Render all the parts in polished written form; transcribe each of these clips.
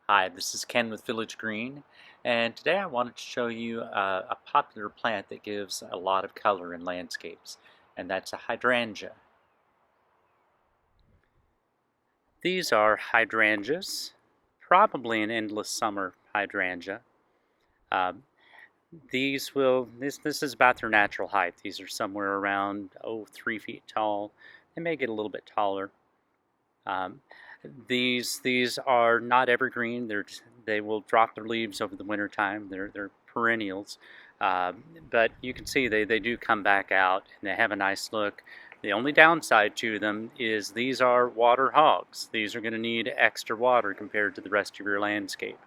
Hi, this is Ken with Village Green, and today I wanted to show you a popular plant that gives a lot of color in landscapes, and that's a hydrangea. These are hydrangeas, probably an endless summer hydrangea. Um, this is about their natural height. These are somewhere around 3 feet tall. They may get a little bit taller. Um, these are not evergreen. They will drop their leaves over the winter time. They're perennials, but you can see they do come back out and they have a nice look. The only downside to them is these are water hogs. These are going to need extra water compared to the rest of your landscape.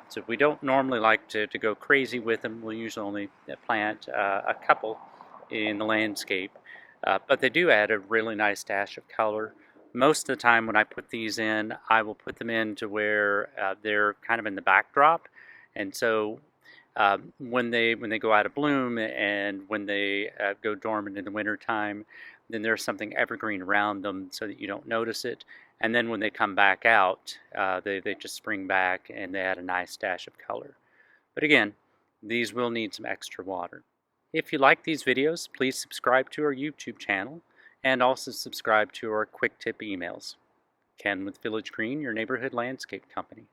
So we don't normally like to go crazy with them. We'll usually only plant a couple in the landscape, but they do add a really nice dash of color. Most of the time when I put these in, I will put them in to where they're kind of in the backdrop, and so when they go out of bloom and when they go dormant in the wintertime, then there's something evergreen around them so that you don't notice it. And then when they come back out, they just spring back and they add a nice dash of color. But again, these will need some extra water. If you like these videos, please subscribe to our YouTube channel and also subscribe to our quick tip emails. Ken with Village Green, your neighborhood landscape company.